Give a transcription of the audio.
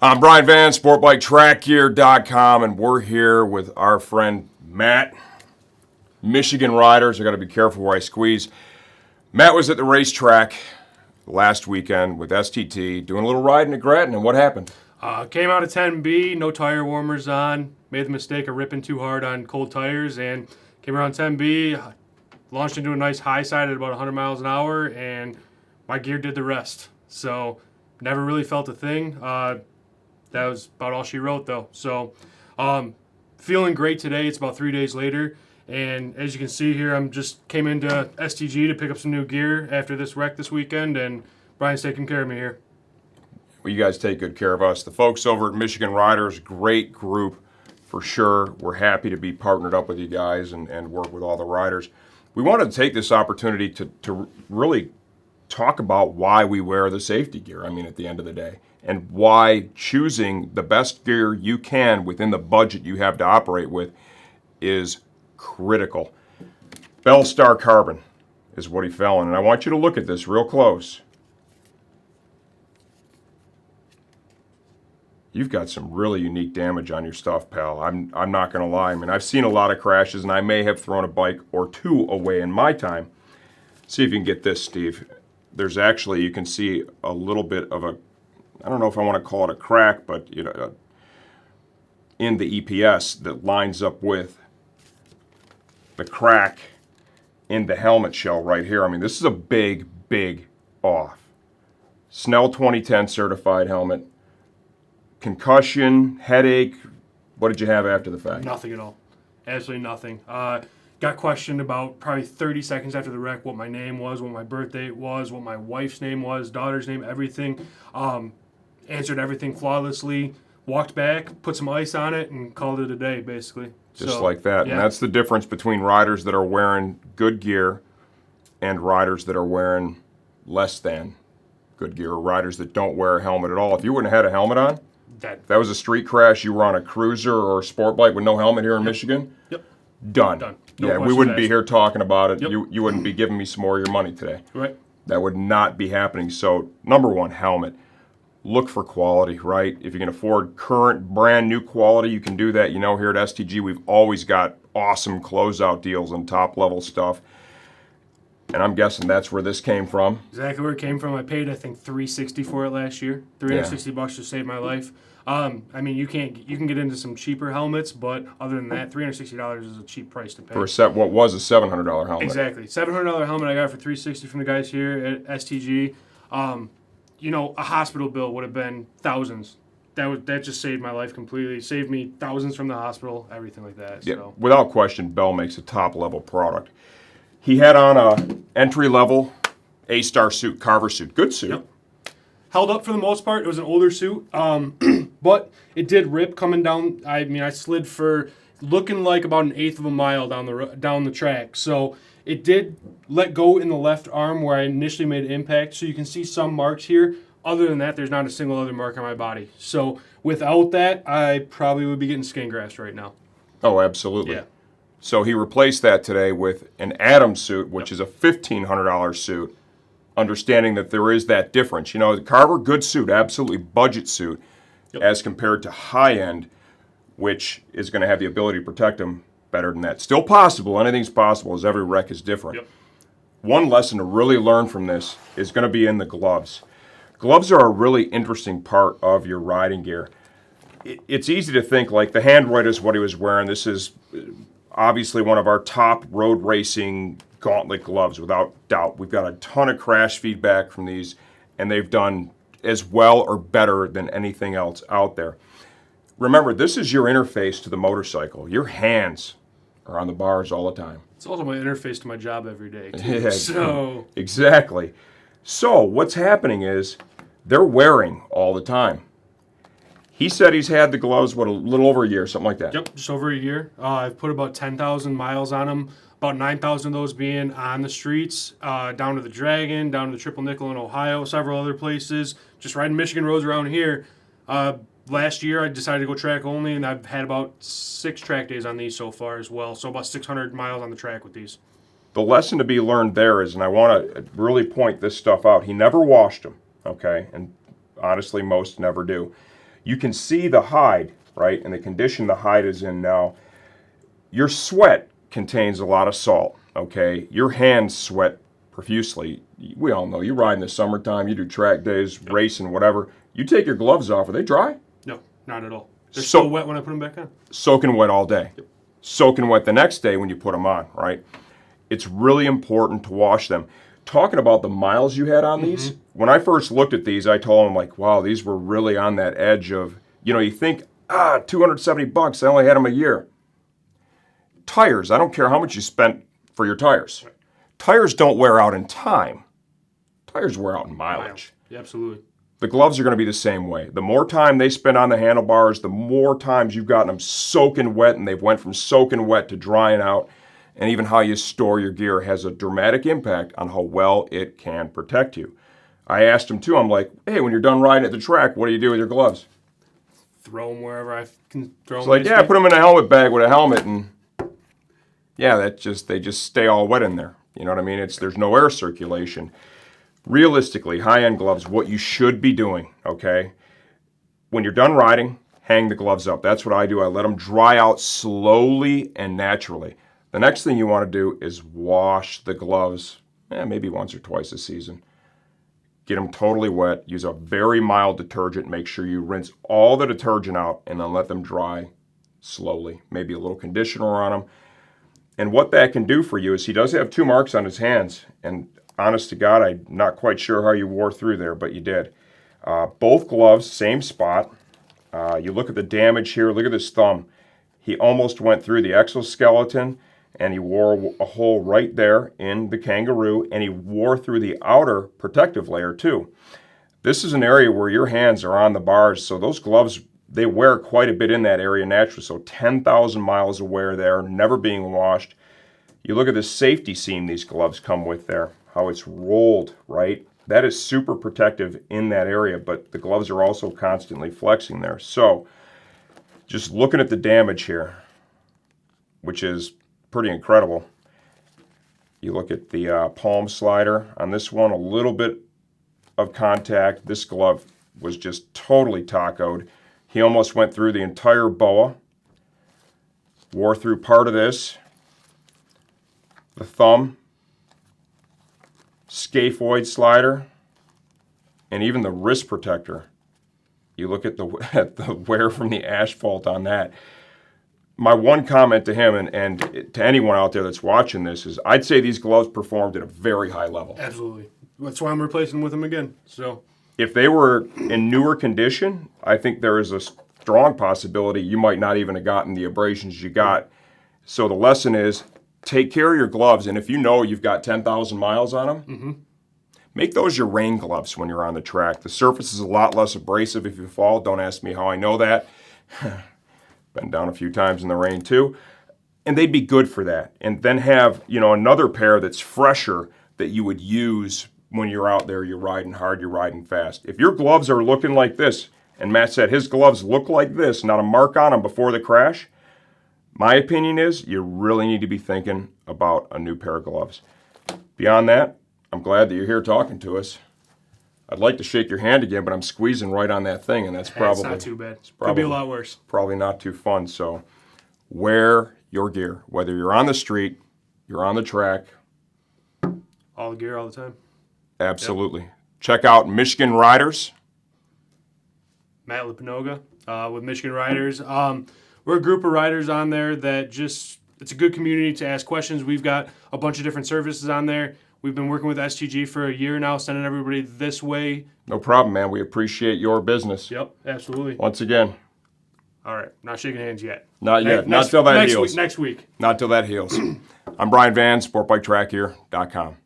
I'm Brian Van, SportbikeTrackGear.com, and we're here with our friend Matt. Michigan riders, I got to be careful where I squeeze. Matt was at the racetrack last weekend with STT, doing a little riding at Grattan, and what happened? Came out of 10B, no tire warmers on, made the mistake of ripping too hard on cold tires, and came around 10B, launched into a nice high side at about 100 miles an hour, and my gear did the rest. So never really felt a thing. That was about all she wrote, though. So feeling great today. It's about 3 days later. And as you can see here, I'm just came into STG to pick up some new gear after this wreck this weekend, and Brian's taking care of me here. Well, you guys take good care of us. The folks over at Michigan Riders, great group for sure. We're happy to be partnered up with you guys and work with all the riders. We wanted to take this opportunity to really talk about why we wear the safety gear, at the end of the day, and why choosing the best gear you can within the budget you have to operate with is critical. Bellstar Carbon is what he fell in, and I want you to look at this real close. You've got some really unique damage on your stuff, pal. I'm not going to lie. I've seen a lot of crashes, and I may have thrown a bike or two away in my time. See if you can get this, Steve. There's actually, you can see a little bit of a, I don't know if I want to call it a crack, but in the EPS that lines up with the crack in the helmet shell right here. This is a big, big off. Snell 2010 certified helmet. Concussion, headache. What did you have after the fact? Nothing at all. Absolutely nothing. Got questioned about probably 30 seconds after the wreck what my name was, what my birth date was, what my wife's name was, daughter's name, everything. Answered everything flawlessly. Walked back, put some ice on it, and called it a day, basically. Just like that. Yeah. And that's the difference between riders that are wearing good gear and riders that are wearing less than good gear, or riders that don't wear a helmet at all. If you wouldn't have had a helmet on, Dead. that was a street crash, you were on a cruiser or a sport bike with no helmet here in Michigan, Yep. done. No Yeah, we questions wouldn't be asked. here talking about it. Yep. You wouldn't be giving me some more of your money today. Right. That would not be happening. So, number one, helmet. Look for quality, right? If you can afford current, brand new quality, you can do that. Here at STG, we've always got awesome closeout deals and top level stuff. And I'm guessing that's where this came from. Exactly where it came from. I paid, I think, $360 for it last year. $360 to save my life. You can get into some cheaper helmets, but other than that, $360 is a cheap price to pay. For what was a $700 helmet. Exactly. $700 helmet I got for $360 from the guys here at STG. A hospital bill would have been thousands. That just saved my life completely. Saved me thousands from the hospital, everything like that. Yeah, So. without question, Bell makes a top level product. He had on a entry level A-Star suit, Carver suit. Good suit. Yep. Held up for the most part. It was an older suit, but it did rip coming down. I slid for looking like about an eighth of a mile down the track. So it did let go in the left arm where I initially made impact. So you can see some marks here. Other than that, there's not a single other mark on my body. So without that, I probably would be getting skin grafts right now. Oh, absolutely. Yeah. So he replaced that today with an Adams suit, which is a $1,500 suit, understanding that there is that difference. The Carver, good suit, absolutely budget suit, as compared to high-end, which is going to have the ability to protect them better than that. Still possible. Anything's possible, as every wreck is different. Yep. One lesson to really learn from this is going to be in the gloves. Gloves are a really interesting part of your riding gear. It's easy to think like the Handroid is what he was wearing. This is obviously one of our top road racing gauntlet gloves, without doubt. We've got a ton of crash feedback from these, and they've done as well or better than anything else out there. Remember, this is your interface to the motorcycle. Your hands are on the bars all the time. It's also my interface to my job every day, too. Yeah, So exactly. So what's happening is they're wearing all the time. He said he's had the gloves, a little over a year, something like that. Yep, just over a year. I've put about 10,000 miles on them, about 9,000 of those being on the streets, down to the Dragon, down to the Triple Nickel in Ohio, several other places, just riding Michigan roads around here. Last year, I decided to go track only, and I've had about 6 track days on these so far as well, so about 600 miles on the track with these. The lesson to be learned there is, and I want to really point this stuff out, he never washed them, okay? And honestly, most never do. You can see the hide, right, and the condition the hide is in now. Your sweat contains a lot of salt, okay? Your hands sweat profusely. We all know, you ride in the summertime, you do track days, racing, whatever. You take your gloves off, are they dry? No, not at all. They're so wet when I put them back on. Soaking wet all day. Yep. Soaking wet the next day when you put them on, right? It's really important to wash them. Talking about the miles you had on these, when I first looked at these, I told them, like, wow, these were really on that edge of, you think, $270, I only had them a year. Tires, I don't care how much you spent for your tires. Right. Tires don't wear out in time. Tires wear out in mileage. Yeah, absolutely. The gloves are going to be the same way. The more time they spend on the handlebars, the more times you've gotten them soaking wet, and they've went from soaking wet to drying out. And even how you store your gear has a dramatic impact on how well it can protect you. I asked him too, I'm like, hey, when you're done riding at the track, what do you do with your gloves? Throw them wherever I can throw them. It's like, yeah, put them in a helmet bag with a helmet, and yeah, they just stay all wet in there. You know what I mean? There's no air circulation. Realistically, high-end gloves, what you should be doing, okay? When you're done riding, hang the gloves up. That's what I do. I let them dry out slowly and naturally. The next thing you want to do is wash the gloves, maybe once or twice a season. Get them totally wet. Use a very mild detergent. Make sure you rinse all the detergent out and then let them dry slowly. Maybe a little conditioner on them. And what that can do for you is he does have 2 marks on his hands. And honest to God, I'm not quite sure how you wore through there, but you did. Both gloves, same spot. You look at the damage here. Look at this thumb. He almost went through the exoskeleton, and he wore a hole right there in the kangaroo, and he wore through the outer protective layer too. This is an area where your hands are on the bars, so those gloves, they wear quite a bit in that area naturally. So 10,000 miles of wear there, never being washed. You look at the safety seam these gloves come with there, how it's rolled, right? That is super protective in that area, but the gloves are also constantly flexing there. So just looking at the damage here, which is pretty incredible. You look at the palm slider on this one, a little bit of contact. This glove was just totally tacoed. He almost went through the entire boa, wore through part of this, the thumb, scaphoid slider, and even the wrist protector. You look at the wear from the asphalt on that. My one comment to him and to anyone out there that's watching this is I'd say these gloves performed at a very high level. Absolutely. That's why I'm replacing with them again. So if they were in newer condition, I think there is a strong possibility you might not even have gotten the abrasions you got. So the lesson is take care of your gloves, and if you know you've got 10,000 miles on them, make those your rain gloves when you're on the track. The surface is a lot less abrasive if you fall. Don't ask me how I know that. Been down a few times in the rain too. And they'd be good for that. And then have, another pair that's fresher that you would use when you're out there, you're riding hard, you're riding fast. If your gloves are looking like this, and Matt said his gloves look like this, not a mark on them before the crash, my opinion is you really need to be thinking about a new pair of gloves. Beyond that, I'm glad that you're here talking to us. I'd like to shake your hand again, but I'm squeezing right on that thing, and that's probably... It's not too bad. Could be a lot worse. Probably not too fun. So wear your gear. Whether you're on the street, you're on the track. All the gear all the time. Absolutely. Yep. Check out Michigan Riders. Matt Lipinoga with Michigan Riders. We're a group of riders on there that it's a good community to ask questions. We've got a bunch of different services on there. We've been working with STG for a year now, sending everybody this way. No problem, man. We appreciate your business. Yep, absolutely. Once again. All right, not shaking hands yet. Not yet. Not till that heals. Next week. Not till that heals. I'm Brian Van, sportbiketrackgear.com.